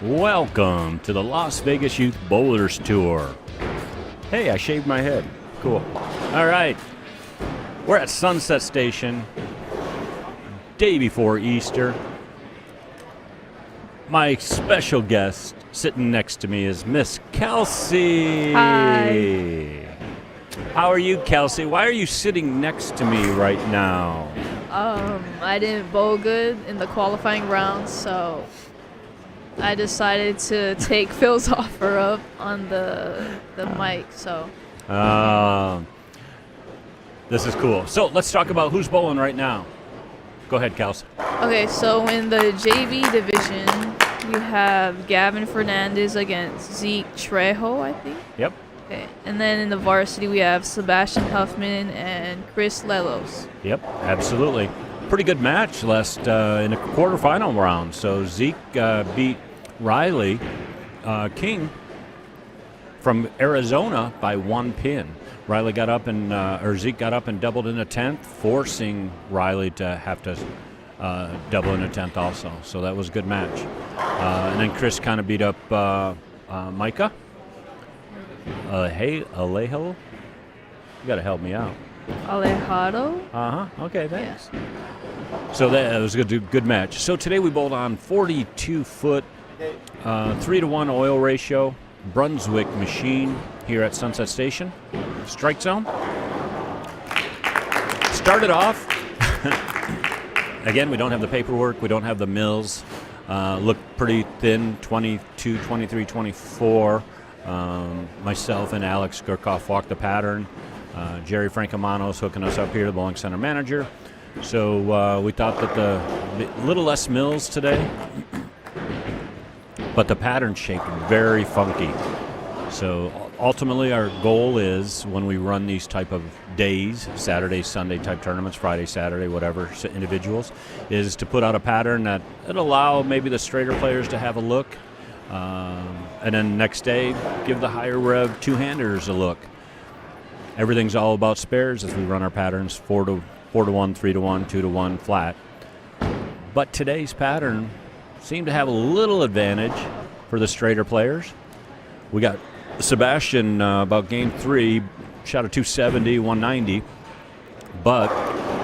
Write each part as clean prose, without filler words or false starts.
Welcome to the Las Vegas Youth Bowlers Tour. Hey, I shaved my head. Cool. All right. We're at Sunset Station, day before Easter. My special guest sitting next to me is Miss Kelsey. Hi. How are you, Kelsey? Why are you sitting next to me right now? I didn't bowl good in the qualifying round, so I decided to take Phil's offer up on the mic. So this is cool. So let's talk about who's bowling right now. Go ahead, Kelsey. okay, so in the JV division, we have Gavin Fernandez against Zeke Trejo, I think. Yep. Okay, and then in the varsity, we have Sebastian Huffman and Lellos. Yep, absolutely. Pretty good match last in a quarterfinal round. So Zeke beat Riley King from Arizona by 1 pin. Riley got up and Zeke got up and doubled in a 10th, forcing Riley to have to double in a 10th also. So that was a good match. And then Chris kind of beat up Micah. Hey, Alejo, you got to help me out. Alejado? Okay, thanks. Yeah. So that was a good match. So today we bowled on 42-foot, 3-to-1 oil ratio, Brunswick machine here at Sunset Station. Strike zone. Started off. Again, we don't have the paperwork. We don't have the mills. Looked pretty thin, 22, 23, 24. Myself and Alex Gurkoff walked the pattern. Jerry Francomano's hooking us up here, the bowling center manager. So we thought that the little less mills today, but the pattern shaped very funky. So ultimately our goal is when we run these type of days, Saturday, Sunday type tournaments, Friday, Saturday, whatever, individuals, is to put out a pattern that would allow maybe the straighter players to have a look. And then next day, give the higher rev two-handers a look. Everything's all about spares as we run our patterns 4-to-1, 3-to-1, 2-to-1 flat. But today's pattern seemed to have a little advantage for the straighter players. We got Sebastian about game 3, shot a 270, 190. But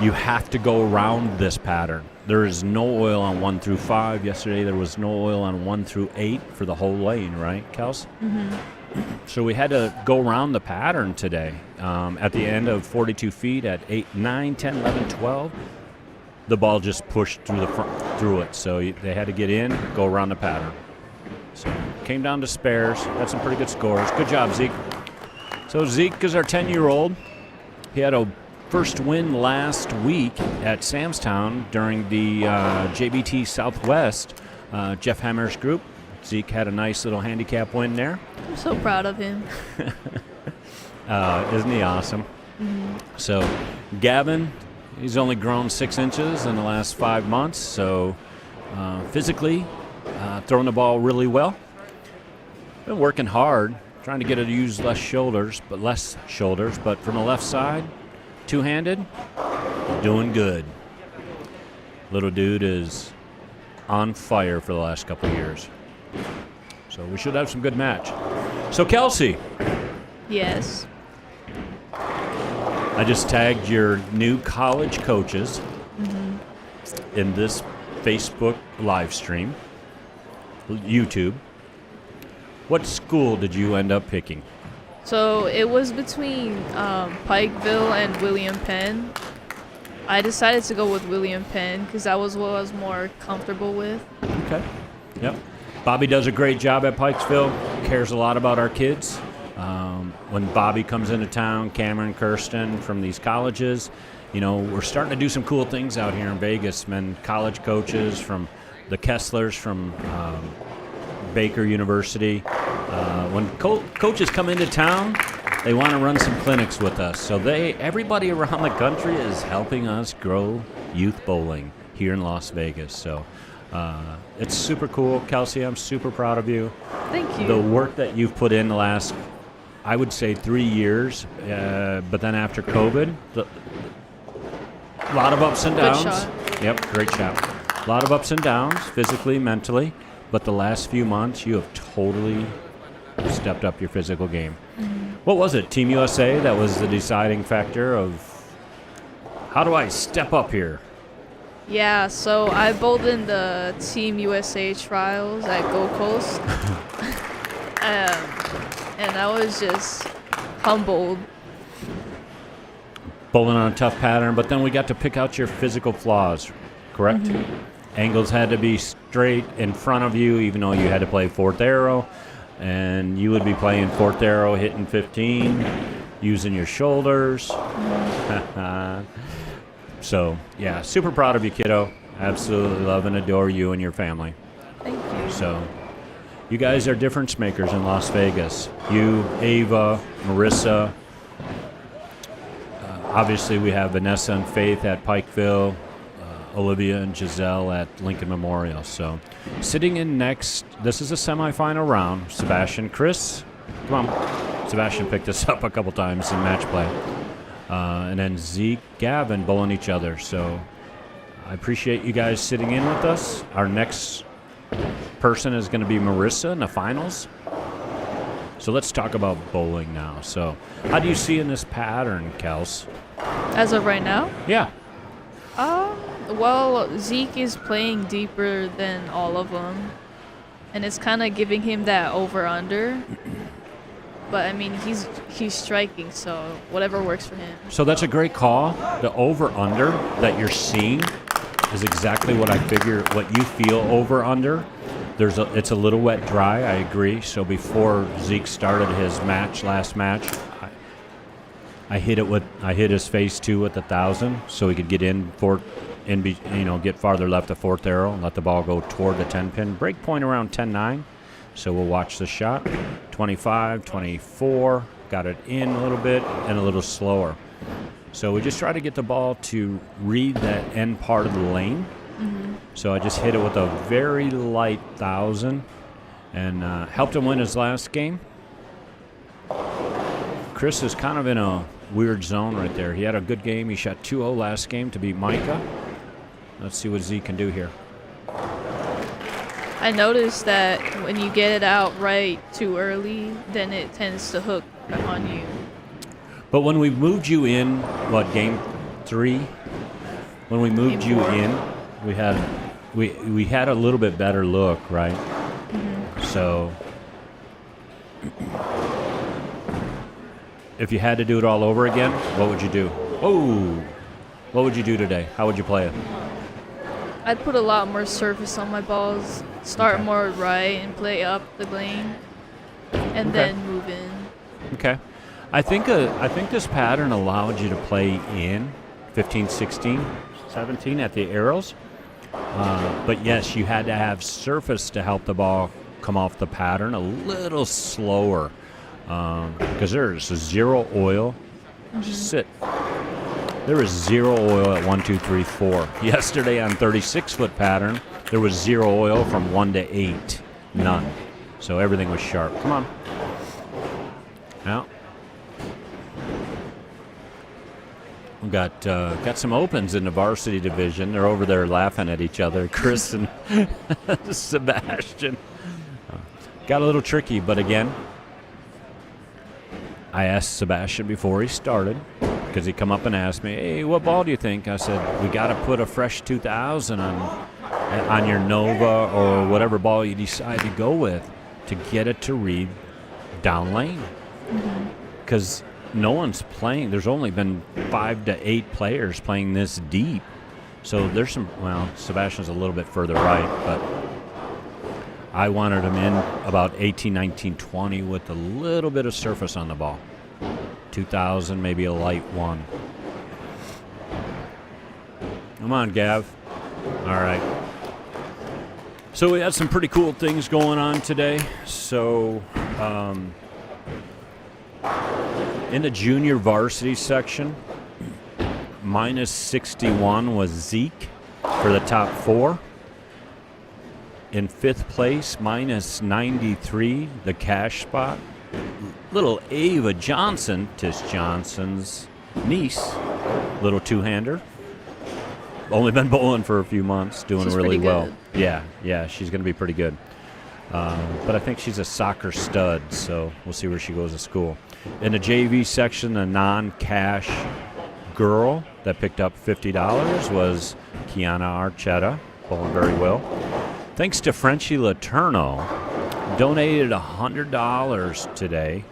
you have to go around this pattern. There is no oil on 1 through 5. Yesterday there was no oil on 1 through 8 for the whole lane, right, Kels? Mm-hmm. So we had to go around the pattern today. At the end of 42 feet at 8, 9, 10, 11, 12, the ball just pushed through the front, through it. So they had to get in, go around the pattern. So came down to spares. Had some pretty good scores. Good job, Zeke. So Zeke is our 10-year-old. He had a first win last week at Samstown during the JBT Southwest Jeff Hammer's group. Zeke had a nice little handicap win there. I'm so proud of him. Isn't he awesome? Mm-hmm. So Gavin, he's only grown 6 inches in the last 5 months, so physically throwing the ball really well. Been working hard, trying to get her to use less shoulders, but from the left side, two-handed, doing good. Little dude is on fire for the last couple of years. So we should have some good match. So Kelsey. Yes. I just tagged your new college coaches in this Facebook live stream, YouTube. What school did you end up picking? So it was between Pikeville and William Penn. I decided to go with William Penn because that was what I was more comfortable with. Okay. Yep. Bobby does a great job at Pikesville, cares a lot about our kids. When Bobby comes into town, Cameron, Kirsten from these colleges, you know, we're starting to do some cool things out here in Vegas, man. College coaches from the Kesslers from Baker University. When coaches come into town, they want to run some clinics with us. So everybody around the country is helping us grow youth bowling here in Las Vegas. So it's super cool. Kelsey, I'm super proud of you. Thank you. The work that you've put in the last, I would say, 3 years, but then after COVID, a lot of ups and downs. Good shot. Yep, great shot. A lot of ups and downs, physically, mentally, but the last few months you have totally stepped up your physical game. What was it, Team USA, that was the deciding factor of how do I step up here? Yeah, so I bowled in the Team USA trials at Gold Coast. And I was just humbled. Bowling on a tough pattern, but then we got to pick out your physical flaws, correct? Angles had to be straight in front of you, even though you had to play fourth arrow. And you would be playing fourth arrow, hitting 15, using your shoulders. So, yeah, super proud of you, kiddo. Absolutely love and adore you and your family. Thank you. So, you guys are difference makers in Las Vegas. You, Ava, Marissa. Obviously, we have Vanessa and Faith at Pikeville, Olivia and Giselle at Lincoln Memorial. So, sitting in next, this is a semifinal round. Sebastian, Chris, come on. Sebastian picked us up a couple times in match play. And then Zeke, Gavin bowling each other. So, I appreciate you guys sitting in with us. Our next person is going to be Marissa in the finals. So let's talk about bowling now. So how do you see in this pattern, Kels? As of right now? Yeah. Well, Zeke is playing deeper than all of them. And it's kind of giving him that over-under. But, I mean, he's striking, so whatever works for him. So that's a great call. The over-under that you're seeing is exactly what I figure, what you feel over-under. It's a little wet dry, I agree. So before Zeke started his last match, I hit his face too with 1,000, so he could get get farther left the fourth arrow and let the ball go toward the 10 pin. Break point around 10-9. So we'll watch the shot. 25, 24, got it in a little bit and a little slower. So we just try to get the ball to read that end part of the lane. So I just hit it with a very light 1,000 and helped him win his last game. Chris is kind of in a weird zone right there. He had a good game. He shot 2-0 last game to beat Micah. Let's see what Zeke can do here. I noticed that when you get it out right too early, then it tends to hook on you. But when we moved you in, game 3? When we moved you in, we had a little bit better look, right? So if you had to do it all over again, what would you do? Oh, what would you do today? How would you play it? I'd put a lot more surface on my balls, start more right and play up the lane, and then move in. Okay. I think this pattern allowed you to play in 15, 16, 17 at the arrows. But yes, you had to have surface to help the ball come off the pattern a little slower because there's zero oil. Just sit. There was zero oil at 1, 2, 3, 4. Yesterday on 36-foot pattern, there was zero oil from 1 to 8. None. So everything was sharp. Come on. Now. We've got some opens in the varsity division. They're over there laughing at each other, Chris and Sebastian. Got a little tricky, but again, I asked Sebastian before he started, because he come up and asked me, hey, what ball do you think? I said, we got to put a fresh 2,000 on your Nova or whatever ball you decide to go with to get it to read down lane. Because no one's playing. There's only been 5 to 8 players playing this deep. So there's Sebastian's a little bit further right, but I wanted him in about 18, 19, 20 with a little bit of surface on the ball. 2,000, maybe a light 1. Come on, Gav. All right. So we had some pretty cool things going on today. So in the junior varsity section, minus 61 was Zeke for the top 4. In 5th place, minus 93, the cash spot. Little Ava Johnson, Tish Johnson's niece, little two-hander. Only been bowling for a few months, doing She's really pretty well. good. Yeah, she's going to be pretty good. But I think she's a soccer stud, so we'll see where she goes to school. In the JV section, the non-cash girl that picked up $50 was Kiana Archetta, bowling very well. Thanks to Frenchie Laterno, donated $100 today.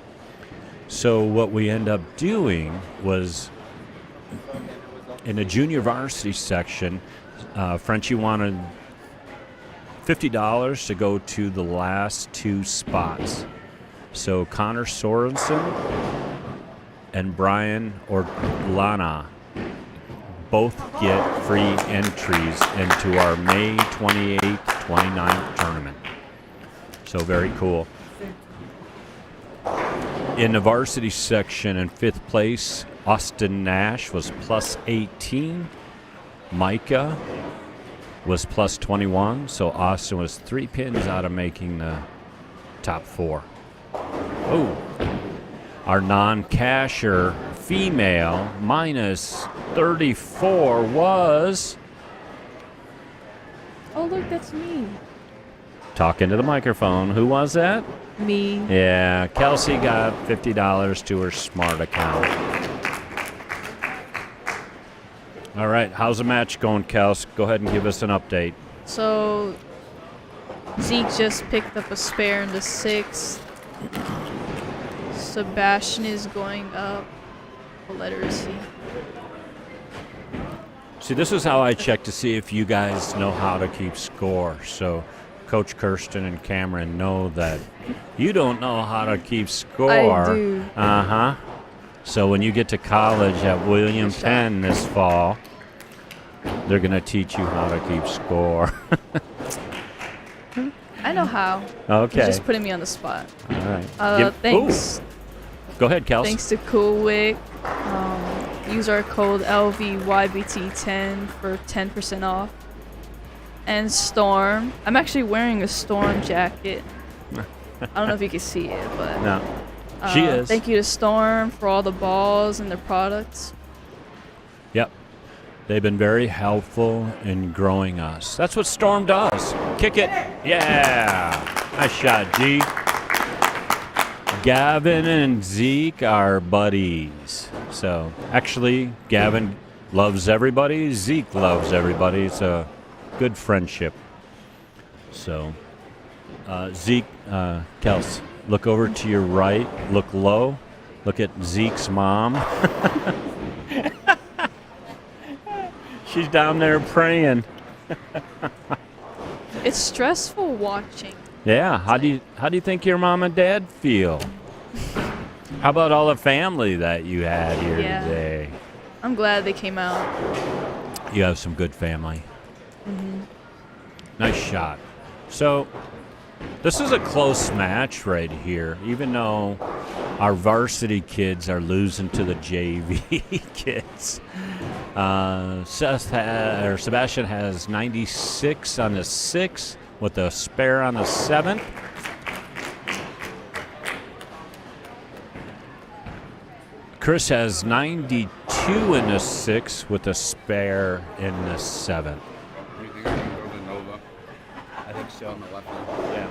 So what we end up doing was, in the junior varsity section, Frenchie wanted $50 to go to the last 2 spots. So Connor Sorensen and Brian Orlana both get free entries into our May 28th, 29th tournament. So very cool. In the varsity section, in 5th place, Austin Nash was plus 18. Micah was plus 21. So Austin was 3 pins out of making the top 4. Oh, our non-casher female minus 34 was... Oh, look, that's me. Talking to the microphone. Who was that? Me. Yeah, Kelsey got $50 to her smart account. All right, how's the match going, Kels? Go ahead and give us an update. So, Zeke just picked up a spare in the 6th. Sebastian is going up. What letter is he? See, this is how I check to see if you guys know how to keep score. So Coach Kirsten and Cameron know that you don't know how to keep score. I do. Uh-huh. So when you get to college at William Penn this fall, they're going to teach you how to keep score. I know how. Okay. You're just putting me on the spot. All right. Thanks. Ooh. Go ahead, Kels. Thanks to Coolwick. Use our code LVYBT10 for 10% off. And Storm. I'm actually wearing a Storm jacket. I don't know if you can see it, but No. She is. Thank you to Storm for all the balls and their products. Yep. They've been very helpful in growing us. That's what Storm does. Kick it. Yeah. Nice shot, G. Gavin and Zeke are buddies. So, actually, Gavin loves everybody. Zeke loves everybody. It's a good friendship. So, Zeke, Kels, look over to your right. Look low. Look at Zeke's mom. She's down there praying. It's stressful watching. Yeah. How do you think your mom and dad feel? How about all the family that you had here today? I'm glad they came out. You have some good family. Mm-hmm. Nice shot. So this is a close match right here, even though our varsity kids are losing to the JV kids. Sebastian has 96 on the 6th with a spare on the 7th. Chris has 92 in the 6th with a spare in the 7th. You think I can go to Nova? I think so on the left hand.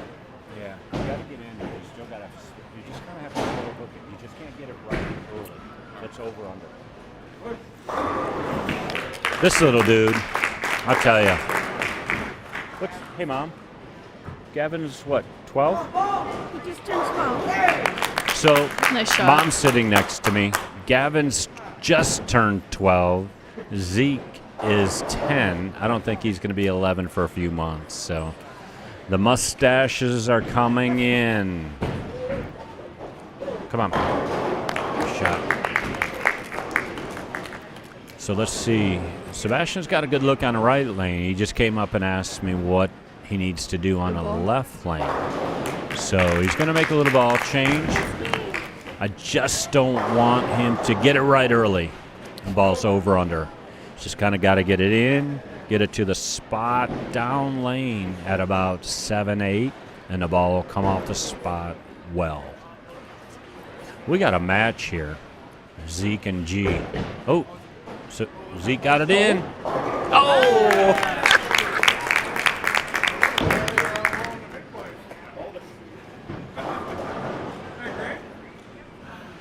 Yeah. You gotta get in there. You still gotta. You just kind of have to look it. You just can't get it right early. That's over under. This little dude, I'll tell you. Hey, Mom. Gavin's what? 12? He just turned 12. So, Nice shot. Mom's sitting next to me. Gavin's just turned 12. Zeke is 10. I don't think he's going to be 11 for a few months. So, the mustaches are coming in. Come on. Good shot. So, let's see. Sebastian's got a good look on the right lane. He just came up and asked me what he needs to do on the left lane. So he's going to make a little ball change. I just don't want him to get it right early. The ball's over under. Just kind of got to get it in, get it to the spot down lane at about 7-8, and the ball will come off the spot well. We got a match here. Zeke and G. Oh, so Zeke got it in. Oh!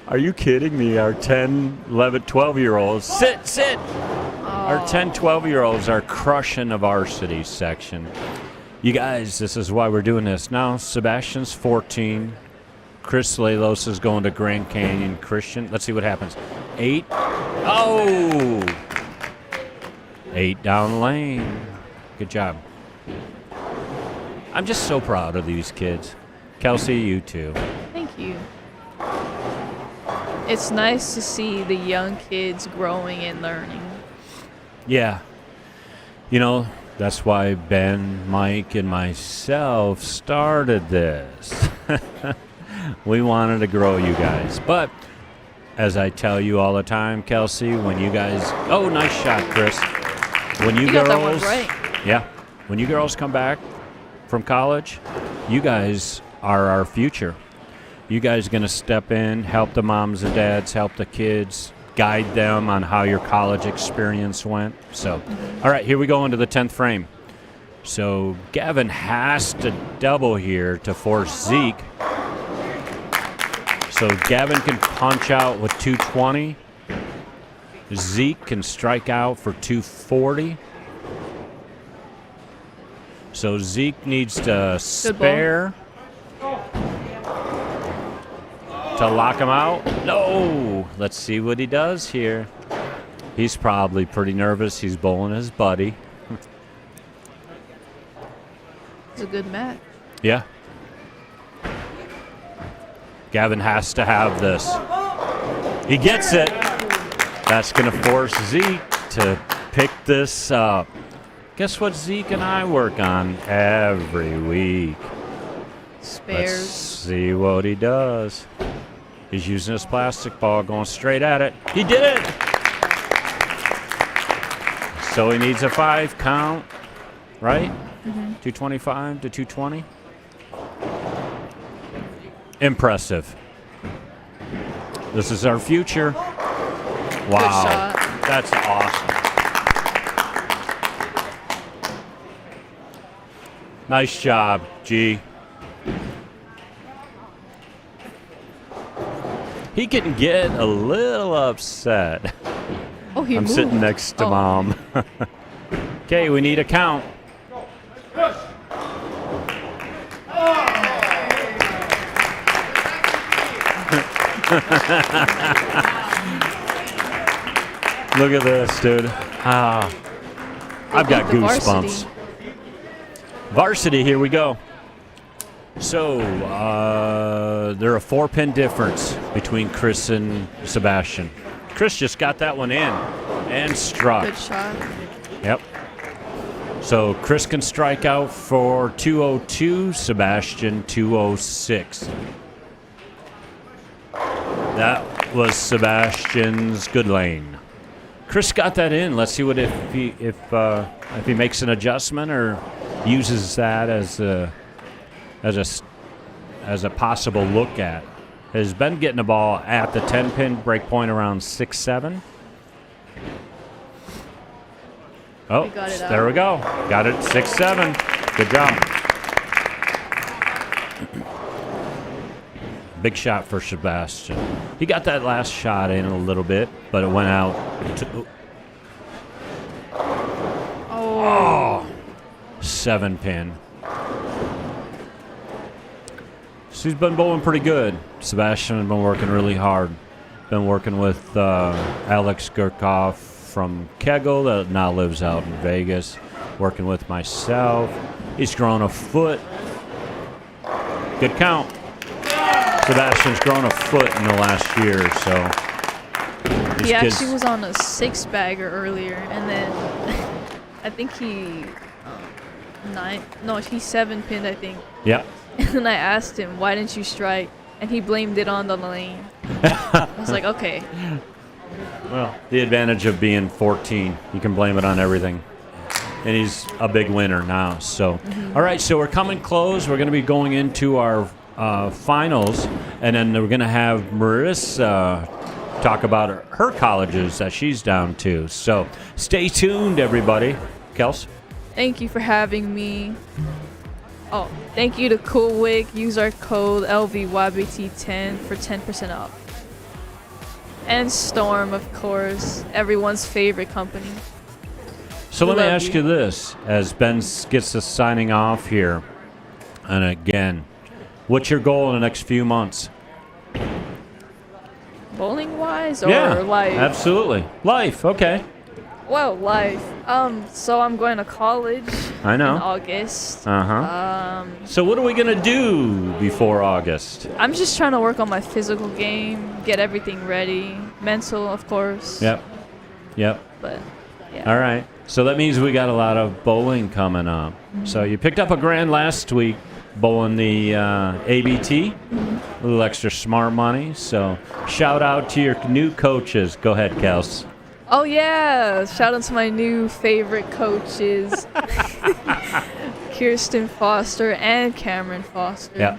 Are you kidding me? Our 10, 11, 12-year-olds. Sit! Our 10, 12-year-olds are crushing the varsity section. You guys, this is why we're doing this. Now, Sebastian's 14. Chris Lellos is going to Grand Canyon Christian. Let's see what happens. 8. Oh! 8 down lane. Good job. I'm just so proud of these kids. Kelsey, you too. Thank you. It's nice to see the young kids growing and learning. Yeah. You know, that's why Ben, Mike, and myself started this. We wanted to grow you guys. But as I tell you all the time, Kelsey, when you guys... Oh, nice shot, Chris. When you girls... got that one right. Yeah. When you girls come back from college, you guys are our future. You guys are going to step in, help the moms and dads, help the kids, guide them on how your college experience went. So, all right, here we go into the 10th frame. So Gavin has to double here to force Zeke. So Gavin can punch out with 220. Zeke can strike out for 240. So Zeke needs to spare to lock him out. No! Let's see what he does here. He's probably pretty nervous. He's bowling his buddy. It's a good match. Yeah. Gavin has to have this. He gets it. That's going to force Zeke to pick this up. Guess what Zeke and I work on every week? Spares. Let's see what he does. He's using his plastic ball, going straight at it. He did it! So he needs a 5 count, right? 225 to 220. Impressive. This is our future. Wow. Good shot. That's awesome. Nice job, G. He can get a little upset. Oh, he I'm moved. sitting next to Mom. Okay, we need a count. Look at this, dude. I've got the goosebumps. Varsity, here we go. So, they're a 4-pin difference between Chris and Sebastian. Chris just got that one in and struck. Good shot. Yep. So Chris can strike out for 202, Sebastian 206. That was Sebastian's good lane. Chris got that in. Let's see what if he makes an adjustment or uses that as a possible look at. Has been getting the ball at the 10-pin break point around 6-7. Oh, there we go. Got it 6-7. Good job. Big shot for Sebastian. He got that last shot in a little bit, but it went out. Oh, 7-pin. So he's been bowling pretty good. Sebastian has been working really hard. Been working with Alex Gurkoff from Kegel that now lives out in Vegas. Working with myself. He's grown a foot. Good count. Sebastian's grown a foot in the last year, so. He actually was on a 6-bagger earlier, and then I think he he 7-pinned, I think. Yeah. And I asked him, why didn't you strike? And he blamed it on the lane. I was like, okay. Well, the advantage of being 14, you can blame it on everything. And he's a big winner now. So, all right, so we're coming close. We're going to be going into our finals, and then we're going to have Marissa talk about her colleges that she's down to. So stay tuned, everybody. Kels? Thank you for having me. Oh, thank you to Cool Wig. Use our code LVYBT10 for 10% off. And Storm, of course, everyone's favorite company. So let me Love ask you this, as Ben gets us signing off here, and again, what's your goal in the next few months? Bowling-wise or Yeah, life? absolutely. Life, okay. Well, life. So I'm going to college I know. in August. Uh-huh. So what are we going to do before August? I'm just trying to work on my physical game, get everything ready. Mental, of course. Yep. But, yeah. All right. So that means we got a lot of bowling coming up. So you picked up a grand last week bowling the ABT. A little extra smart money. So shout out to your new coaches. Go ahead, Kels. Oh, yeah. Shout out to my new favorite coaches, Kirsten Foster and Cameron Foster. Yeah.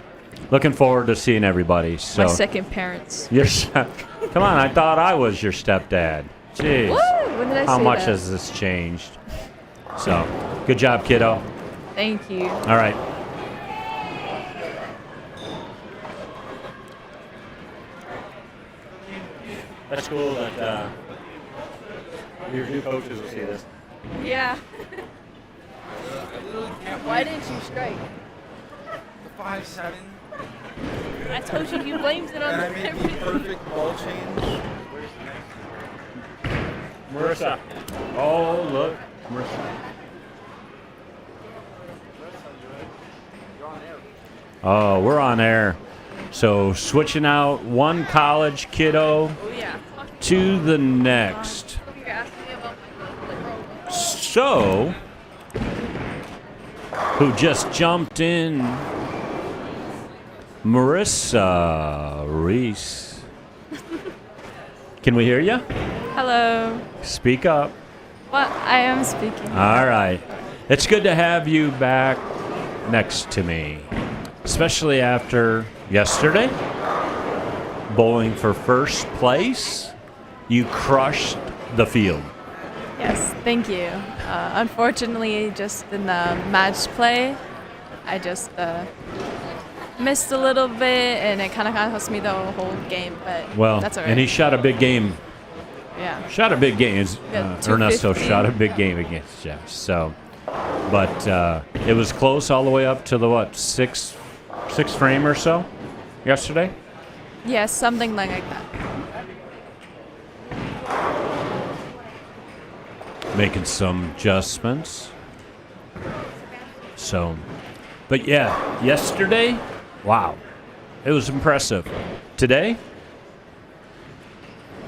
Looking forward to seeing everybody. So My second parents. Come on, I thought I was your stepdad. Jeez. What? When did I How say much that? has this changed? So, good job, kiddo. Thank you. All right. That's cool that your new coaches will see this. Yeah. Why didn't you strike? The 5-7. I told you you blamed it on And I made the everything. perfect ball change. Marissa. Oh, look. Marissa. Oh, we're on air. So switching out one college kiddo Oh, yeah. to the next. You're asking me about my So, who just jumped in? Marissa Reese. Can we hear you? Hello. Speak up. What? I am speaking. All right. It's good to have you back next to me, especially after yesterday, bowling for first place. You crushed the field. Yes, thank you. Unfortunately, just in the match play, I just missed a little bit, and it kind of cost me the whole game. But Well, that's all right. and he shot a big game. Yeah. Shot a big game. Yeah, Ernesto 250. shot a big game against Jeff. So, but it was close all the way up to the six frame or so yesterday. Yes, something like that. Making some adjustments. So, but yeah, yesterday, wow, it was impressive. Today,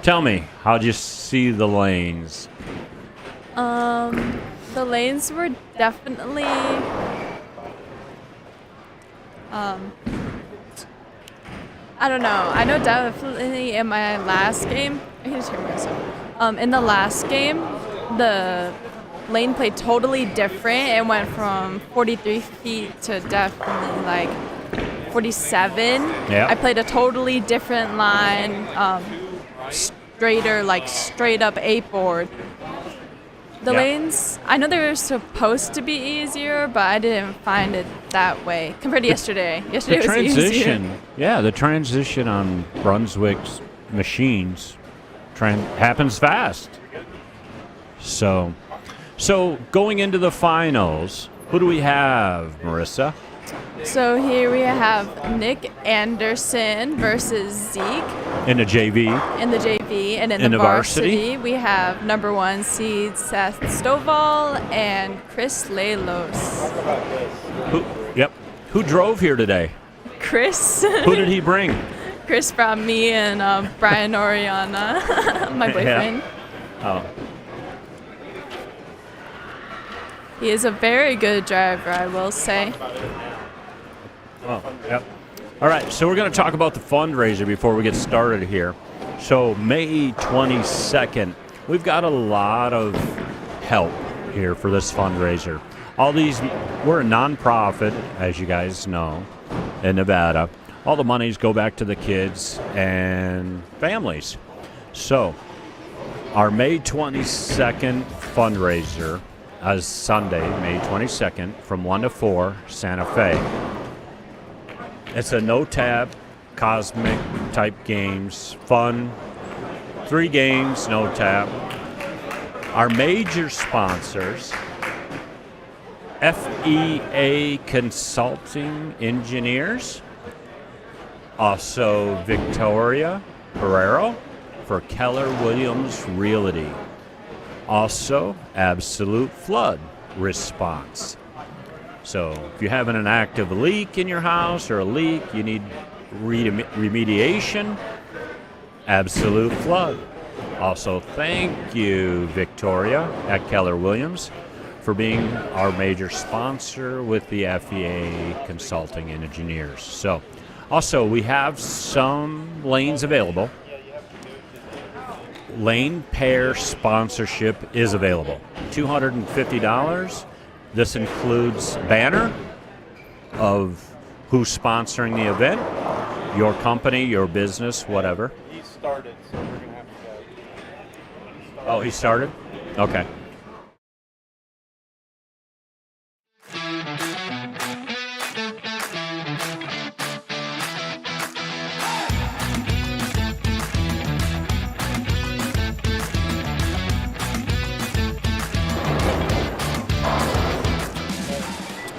tell me, how'd you see the lanes? The lanes were definitely I don't know. I know definitely in my last game, I can just hear myself. In the last game, the lane played totally different. It went from 43 feet to definitely like 47. Yeah. I played a totally different line, straighter, like straight up 8-board. The Yeah. lanes, I know they were supposed to be easier, but I didn't find it that way compared to yesterday. Yesterday The was easier. transition, yeah, the transition on Brunswick's machines happens fast. So going into the finals, who do we have, Marissa? So here we have Nick Anderson versus Zeke In the JV. in the JV, and in In the the varsity? varsity we have number 1 seed Seth Stovall and Chris Lellos. Who drove here today? Chris, Who did he bring? Chris brought me and Brian Oriana, my boyfriend. Oh, He is a very good driver, I will say. oh, yep. All right, so we're going to talk about the fundraiser before we get started here. So May 22nd, we've got a lot of help here for this fundraiser. We're a nonprofit, as you guys know, in Nevada. All the monies go back to the kids and families. So our May 22nd fundraiser is Sunday, May 22nd, from 1 to 4, Santa Fe. It's a no-tab, cosmic type games, fun, 3 games, no tap. Our major sponsors, FEA Consulting Engineers, also Victoria Herrero for Keller Williams Realty, also Absolute Flood Response. So if you're having an active leak in your house or a leak, you need remediation, Absolute Flood. Also, thank you, Victoria at Keller Williams, for being our major sponsor with the FEA Consulting and Engineers. So, also, we have some lanes available. Lane pair sponsorship is available. $250. This includes banner of who's sponsoring the event, your company, your business, whatever. He started, so we're going to have to go. Oh, he started? Okay.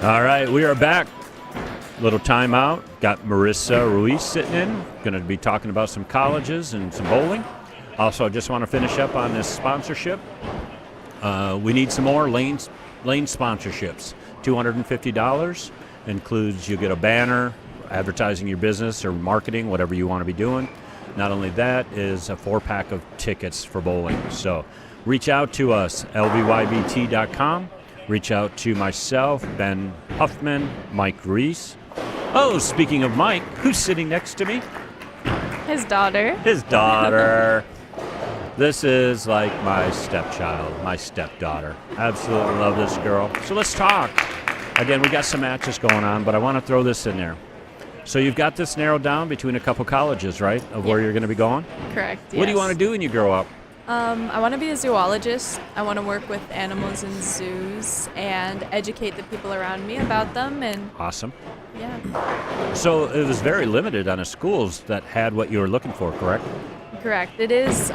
All right, we are back. Little timeout. Got Marissa Ruiz sitting in. Going to be talking about some colleges and some bowling. Also, I just want to finish up on this sponsorship. We need some more lane sponsorships. $250 includes you get a banner advertising your business or marketing, whatever you want to be doing. Not only that is a 4-pack of tickets for bowling. So reach out to us, LVYBT.com. Reach out to myself, Ben Huffman, Mike Reese. Oh, speaking of Mike, who's sitting next to me? His daughter. His daughter. This is like my stepchild, my stepdaughter. Absolutely love this girl. So let's talk. Again, we got some matches going on, but I want to throw this in there. So you've got this narrowed down between a couple colleges, right, of where you're going to be going? Correct, What do you want to do when you grow up? I want to be a zoologist. I want to work with animals in zoos and educate the people around me about them. And Awesome. yeah, So it was very limited on the schools that had what you were looking for, correct? correct. It is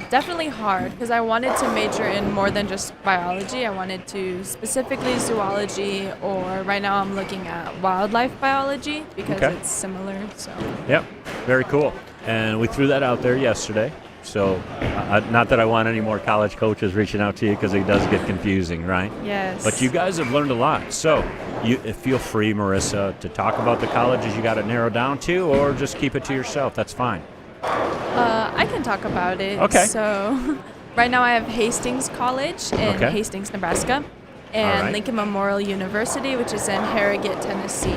definitely hard because I wanted to major in more than just biology. I wanted to specifically zoology, or right now I'm looking at wildlife biology because Okay. it's similar. So Yep, very cool. And we threw that out there yesterday. So not that I want any more college coaches reaching out to you because it does get confusing, right? yes. But you guys have learned a lot. So you feel free, Marissa, to talk about the colleges you got it narrowed down to, or just keep it to yourself. That's fine. I can talk about it. Okay. So right now I have Hastings College in Okay. Hastings, Nebraska, and right. Lincoln Memorial University, which is in Harrogate, Tennessee.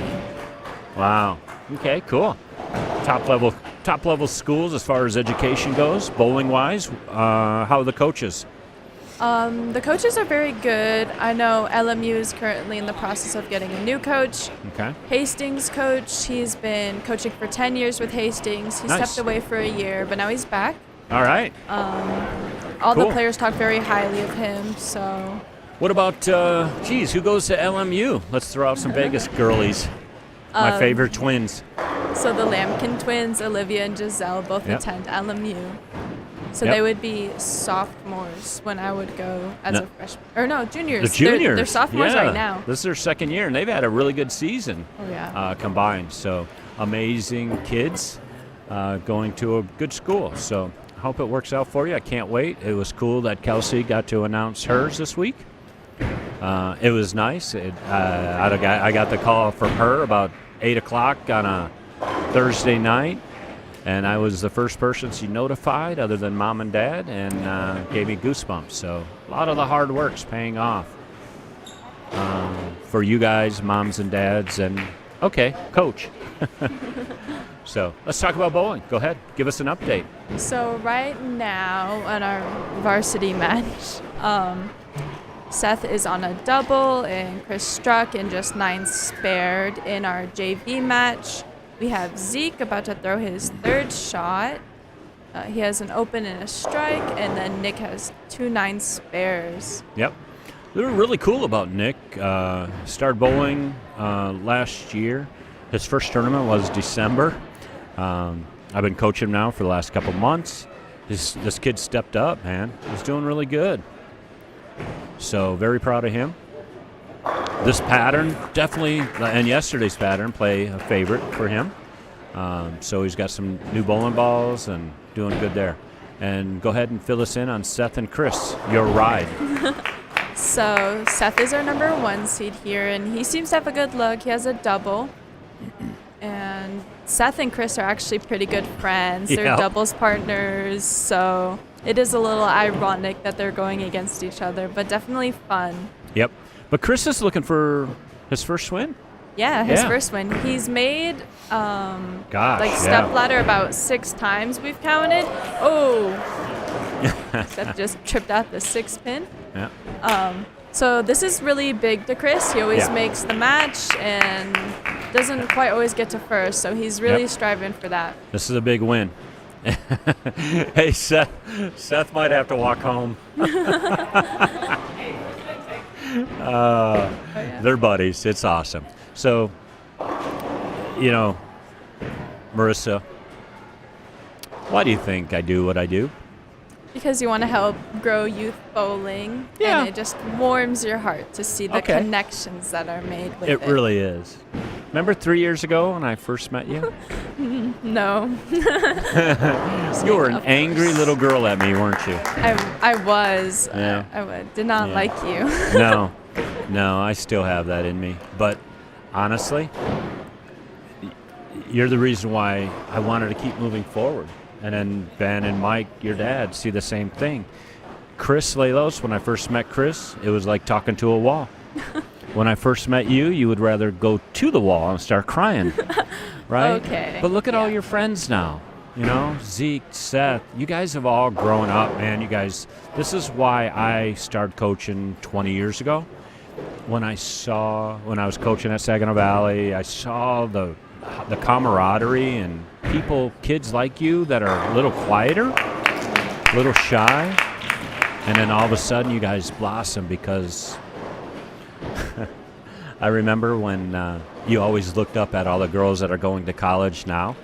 Wow. Okay, cool. Top level schools as far as education goes, bowling wise. How are the coaches? The coaches are very good. I know LMU is currently in the process of getting a new coach. Okay. Hastings coach, he's been coaching for 10 years with Hastings. He Nice. stepped away for a year, but now he's back. All right. All Cool. the players talk very highly of him, so What about, who goes to LMU? Let's throw out some Vegas girlies. My favorite twins. So the Lampkin twins, Olivia and Giselle, both Yep. attend LMU. So Yep. they would be sophomores when I would go as No. a freshman. Or no, juniors. The juniors. They're sophomores yeah. right now. This is their second year, and they've had a really good season Oh, yeah. combined. So amazing kids going to a good school. So I hope it works out for you. I can't wait. It was cool that Kelsey got to announce hers this week. It was nice. I got the call from her about 8 o'clock on a Thursday night, and I was the first person she notified other than mom and dad, and gave me goosebumps. So a lot of the hard work's paying off for you guys, moms and dads, and okay, coach. So let's talk about bowling. Go ahead, give us an update. So right now on our varsity match, Seth is on a double and Chris struck and just 9 spared. In our JV match, we have Zeke about to throw his 3rd shot. He has an open and a strike, and then Nick has 2 9 spares. Yep. They were really cool about Nick. Started bowling last year. His first tournament was December. I've been coaching him now for the last couple months. this kid stepped up, man. He's doing really good. So very proud of him. This pattern definitely, and yesterday's pattern, play a favorite for him. So he's got some new bowling balls and doing good there. And go ahead and fill us in on Seth and Chris, your ride. So Seth is our number 1 seed here, and he seems to have a good look. He has a double. And Seth and Chris are actually pretty good friends. They're Yep. doubles partners, so it is a little ironic that they're going against each other, but definitely fun. Yep. But Chris is looking for his first win. Yeah, his Yeah. first win. He's made Gosh, step yeah. ladder about 6 times we've counted. Oh, Seth just tripped out the 6th pin. Yeah. So this is really big to Chris. He always Yeah. makes the match and doesn't quite always get to first, so he's really Yep. striving for that. This is a big win. Hey, Seth. Seth might have to walk home. They're buddies. It's awesome. So, Marissa, why do you think I do what I do? Because you want to help grow youth bowling, Yeah. and it just warms your heart to see the Okay. connections that are made with it. It really is. Remember 3 years ago when I first met you? No. You were an angry little girl at me, weren't you? I was. Yeah. Did not Yeah. like you. No, I still have that in me. But honestly, you're the reason why I wanted to keep moving forward. And then Ben and Mike, your dad, see the same thing. Chris Lellos, when I first met Chris, it was like talking to a wall. When I first met you, you would rather go to the wall and start crying, right? Okay, But look at all yeah. your friends now. Zeke, Seth, you guys have all grown up, man. You guys, this is why I started coaching 20 years ago. When I was coaching at Saginaw Valley, I saw the camaraderie and kids like you that are a little quieter, a little shy, and then all of a sudden you guys blossom because I remember when you always looked up at all the girls that are going to college now,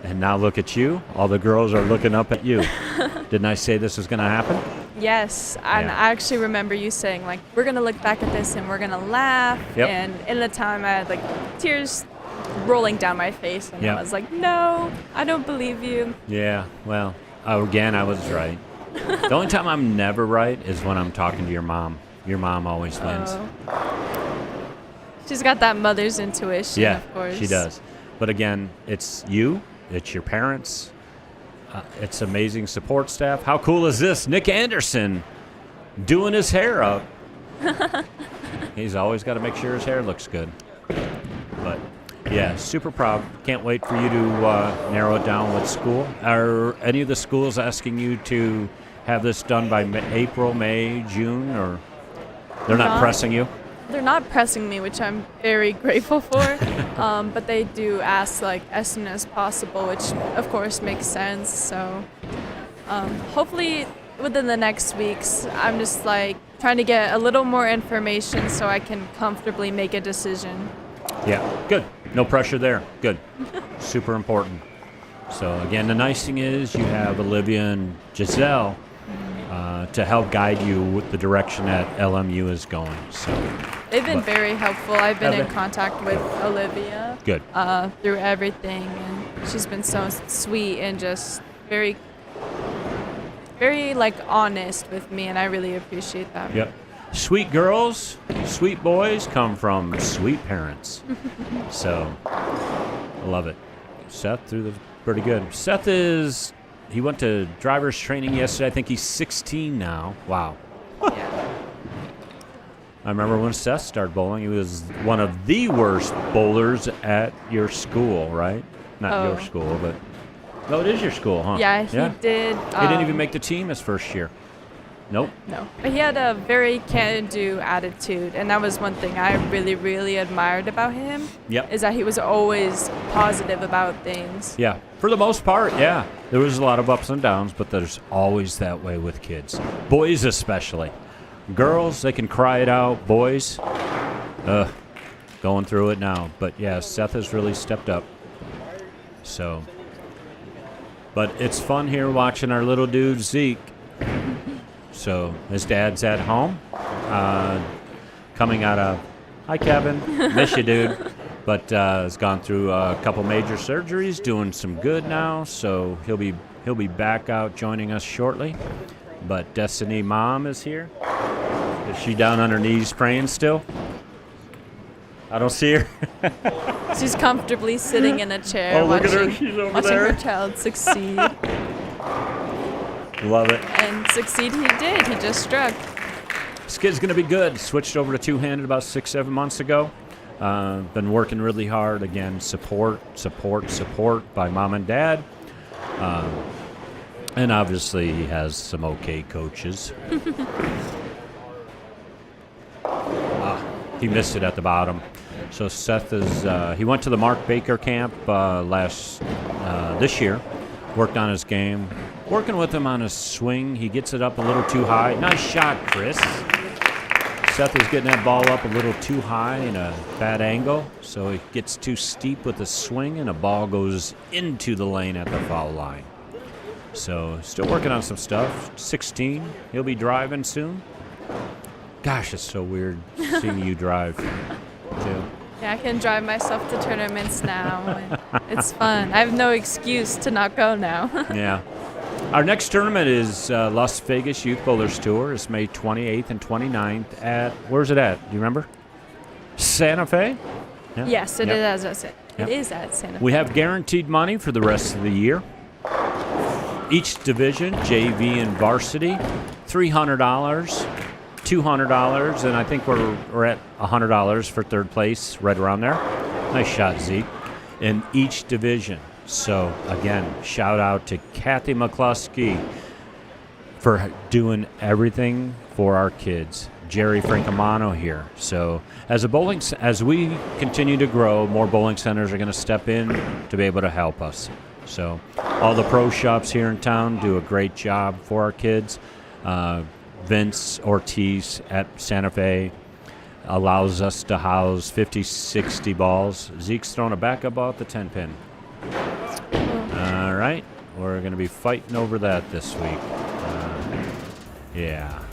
and now look at you, all the girls are looking up at you. Didn't I say this was going to happen? Yes, and Yeah. I actually remember you saying, we're going to look back at this and we're going to laugh. Yep. And in the time, I had, tears rolling down my face. And Yeah. I was like, no, I don't believe you. Yeah, well, again, I was right. The only time I'm never right is when I'm talking to your mom. Your mom always wins. She's got that mother's intuition, Yeah, of course. she does. But again, it's you, it's your parents, it's amazing support staff. How cool is this? Nick Anderson doing his hair up. He's always got to make sure his hair looks good. But yeah, super proud. Can't wait for you to narrow it down with school. Are any of the schools asking you to have this done by April, May, June, or they're not Not- pressing you? They're not pressing me, which I'm very grateful for. But they do ask as soon as possible, which of course makes sense. So hopefully within the next weeks, I'm just trying to get a little more information so I can comfortably make a decision. Yeah, good. No pressure there. Good. Super important. So again, the nice thing is you have Olivia and Giselle to help guide you with the direction that LMU is going. So They've been very helpful. I've been Have in they? contact with Olivia good. through everything, and she's been so sweet and just very, very honest with me, and I really appreciate that. Yep. Sweet girls, sweet boys come from sweet parents. So I love it. Seth threw the pretty good. Seth he went to driver's training yesterday. I think he's 16 now. Wow. Yeah. I remember when Seth started bowling, he was one of the worst bowlers at your school, right? Not your Oh. school, but no, it is your school, huh? Yeah, he did. He didn't even make the team his first year. Nope. No, but he had a very can-do attitude, and that was one thing I really, really admired about him. Yep. Is that he was always positive about things. Yeah, for the most part, yeah. There was a lot of ups and downs, but there's always that way with kids. Boys especially. Girls, they can cry it out. Boys, going through it now. But yeah, Seth has really stepped up. So, But it's fun here watching our little dude, Zeke. So his dad's at home, coming out of, hi, Kevin, miss you, dude. But has gone through a couple major surgeries, doing some good now. So he'll be back out joining us shortly. But Destiny Mom is here. Is she down on her knees praying still? I don't see her. She's comfortably sitting in a chair Oh, look at her. watching, She's over watching there. her child succeed. Love it. And succeed he did. He just struck. This kid's going to be good. Switched over to two-handed about 6-7 months ago. Been working really hard. Again, support by mom and dad. And obviously he has some okay coaches. He missed it at the bottom. So Seth is, he went to the Mark Baker camp this year, worked on his game, working with him on his swing. He gets it up a little too high. Nice shot, Chris. Seth is getting that ball up a little too high in a bad angle, so it gets too steep with the swing, and the ball goes into the lane at the foul line. So still working on some stuff. 16, he'll be driving soon. Gosh, it's so weird seeing you drive, too. Yeah, I can drive myself to tournaments now. And it's fun. I have no excuse to not go now. Yeah. Our next tournament is Las Vegas Youth Bowlers Tour. It's May 28th and 29th at, where's it at? Do you remember? Santa Fe? Yeah. Yes, it Yep. is. It Yep. is at Santa Fe. We have guaranteed money for the rest of the year. Each division, JV and Varsity, $300, $200, and I think we're at $100 for third place, right around there. Nice shot, Zeke. In each division. So, again, shout out to Kathy McCluskey for doing everything for our kids. Jerry Francomano here. So, as we continue to grow, more bowling centers are going to step in to be able to help us. So, all the pro shops here in town do a great job for our kids. Vince Ortiz at Santa Fe allows us to house 50, 60 balls. Zeke's throwing a backup ball at the 10-pin. All right. We're going to be fighting over that this week. Yeah.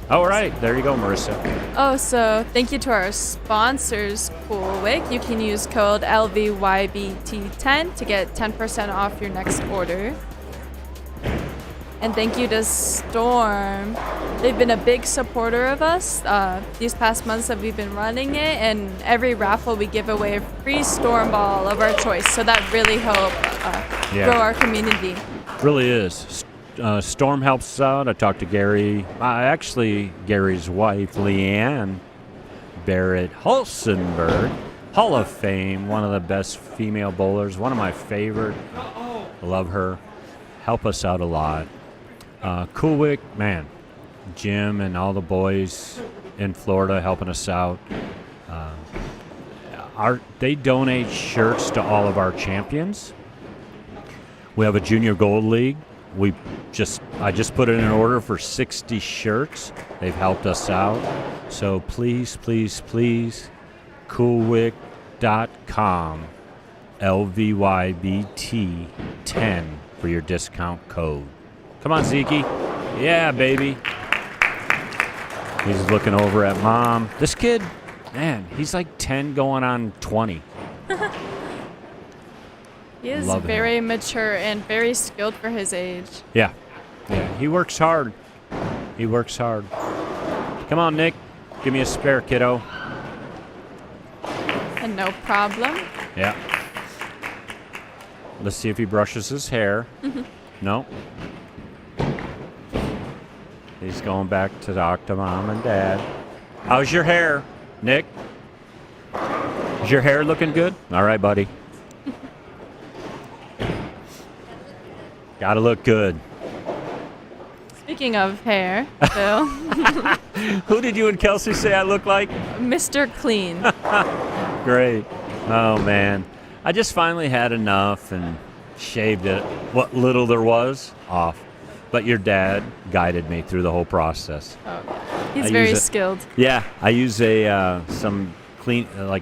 All right. There you go, Marissa. Oh, so thank you to our sponsors, Poolwick. You can use code LVYBT10 to get 10% off your next order. And thank you to Storm. They've been a big supporter of us these past months that we've been running it. And every raffle we give away a free Storm ball of our choice. So that really helps grow our community. Really is. Storm helps us out. I talked to Gary. Actually, Gary's wife, Leanne Barrett Hulsenberg, Hall of Fame, one of the best female bowlers, one of my favorite. Love her. Help us out a lot. Coolwick, man, Jim and all the boys in Florida helping us out. They donate shirts to all of our champions. We have a junior gold league. I just put in an order for 60 shirts. They've helped us out. So please, please, please, coolwick.com, LVYBT10 for your discount code. Come on, Zeke. Yeah, baby. He's looking over at Mom. This kid, man, he's like 10 going on 20. He is Love very mature and very skilled for his age. Yeah. He works hard. Come on, Nick. Give me a spare, kiddo. And no problem. Yeah. Let's see if he brushes his hair. No. He's going back to talk to Mom and Dad. How's your hair, Nick? Is your hair looking good? All right, buddy. Gotta look good. Speaking of hair, Phil, Who did you and Kelsey say I look like? Mr. Clean. Great. Oh, man. I just finally had enough and shaved it, what little there was, off. But your dad guided me through the whole process. Oh, he's I very use skilled. Yeah, I use some clean, like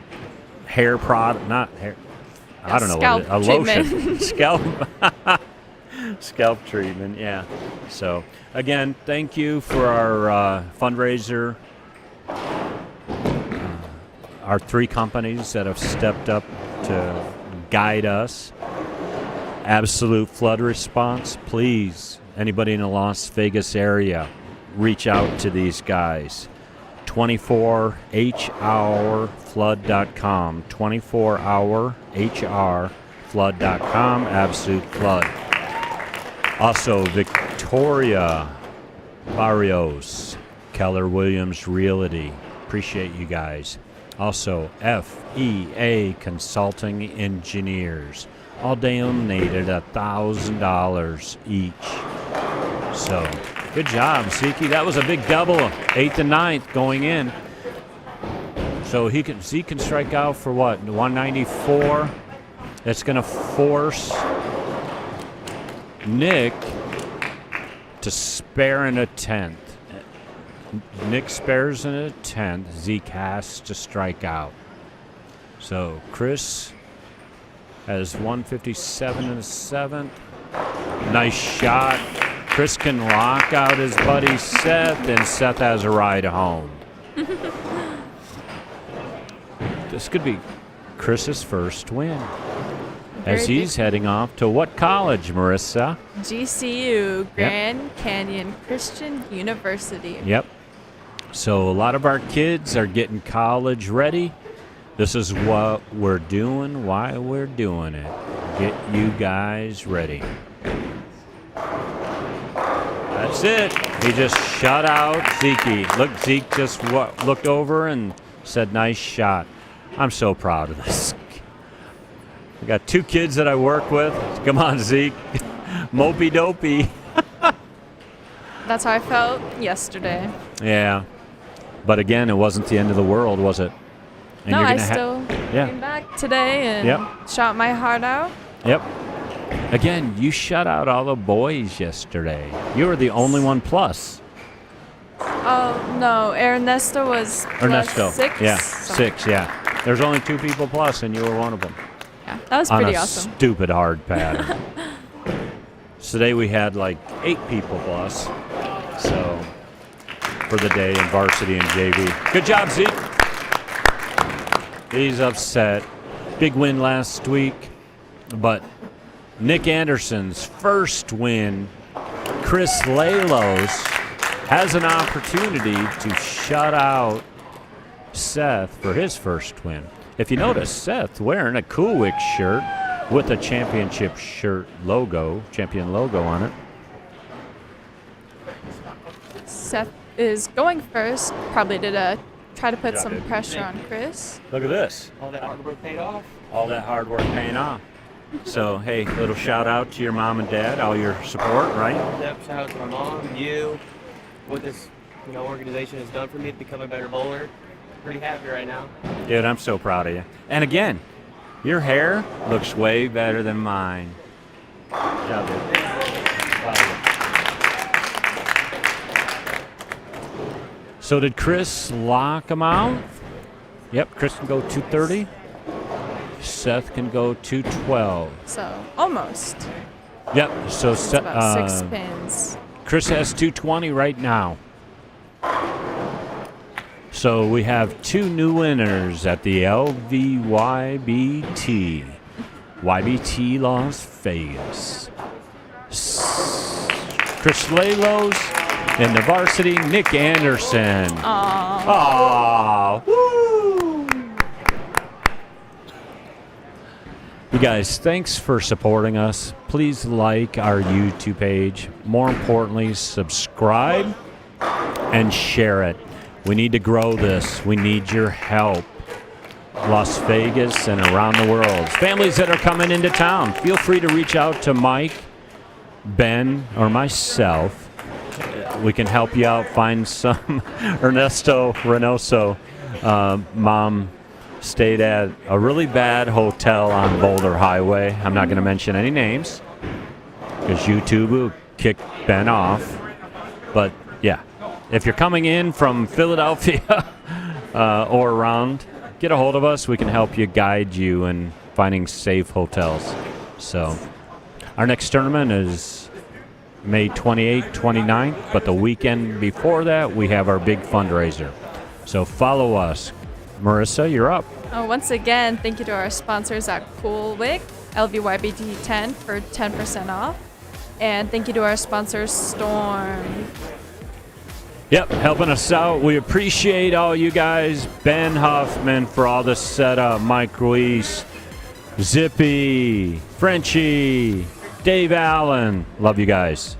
hair product, not hair. I don't know what it is. A Scalp treatment. lotion. Scalp. Scalp treatment, yeah. So, again, thank you for our fundraiser. Our 3 companies that have stepped up to guide us. Absolute flood response. Please, anybody in the Las Vegas area, reach out to these guys. 24hourflood.com. 24hourflood.com. Absolute flood. Also, Victoria Barrios, Keller Williams Realty. Appreciate you guys. Also, FEA Consulting Engineers. All donated $1,000 each. So, good job, Zeke. That was a big double, 8th and 9th going in. So Zeke can strike out for what? 194. That's going to force Nick to spare in a 10th. Nick spares in a 10th. Zeke has to strike out. So Chris has 157 in the 7th. Nice shot. Chris can lock out his buddy Seth, and Seth has a ride home. This could be Chris's first win. As he's heading off to what college, Marissa? GCU, Grand Canyon Christian University. Yep. So a lot of our kids are getting college ready. This is what we're doing, why we're doing it. Get you guys ready. That's it. He just shut out Zeke. Look, Zeke just looked over and said, nice shot. I'm so proud of this. I got 2 kids that I work with. Come on, Zeke. Mopey dopey. That's how I felt yesterday. Yeah. But again, it wasn't the end of the world, was it? And no, you're I gonna still came back today and shot my heart out. Yep. Again, you shut out all the boys yesterday. You were the only one plus. Oh, no. Ernesto was plus 6. Yeah, so. 6, yeah. There's only 2 people plus, and you were one of them. Yeah, that was pretty on a awesome. Stupid hard pattern. So today we had like 8 people plus. So for the day in varsity and JV. Good job, Zeke. He's upset. Big win last week, but Nick Anderson's first win. Chris Lellos has an opportunity to shut out Seth for his first win. If you notice, Seth wearing a Cool Wick shirt with a championship shirt logo, champion logo on it. Seth is going first. Probably did try to put some pressure on Chris. Look at this. All that hard work paid off. All that hard work paying off. So, hey, little shout out to your mom and dad, all your support, right? Yep, shout out to my mom, you, what this organization has done for me to become a better bowler. Pretty happy right now. Dude, I'm so proud of you. And again, your hair looks way better than mine. Good job, dude. Proud of you. So did Chris lock him out? Yep, Chris can go 230. Seth can go 212. So almost. Yep. So It's about 6 pins. Chris has 220 right now. So we have 2 new winners at the LVYBT. YBT Las Vegas. Chris Lellos and the varsity, Nick Anderson. Aww. Woo! You guys, thanks for supporting us. Please like our YouTube page. More importantly, subscribe and share it. We need to grow this. We need your help. Las Vegas and around the world. Families that are coming into town, feel free to reach out to Mike, Ben, or myself. We can help you out. Find some. Ernesto Reynoso, mom stayed at a really bad hotel on Boulder Highway. I'm not going to mention any names because YouTube will kick Ben off. But yeah, if you're coming in from Philadelphia or around, get a hold of us. We can help you, guide you in finding safe hotels. So our next tournament is May 28th, 29th, but the weekend before that, we have our big fundraiser. So follow us. Marissa, you're up. Once again, thank you to our sponsors at Coolwick, LVYBT 10 for 10% off. And thank you to our sponsor, Storm. Yep, helping us out. We appreciate all you guys. Ben Huffman for all the setup. Mike Ruiz, Zippy, Frenchie, Dave Allen. Love you guys.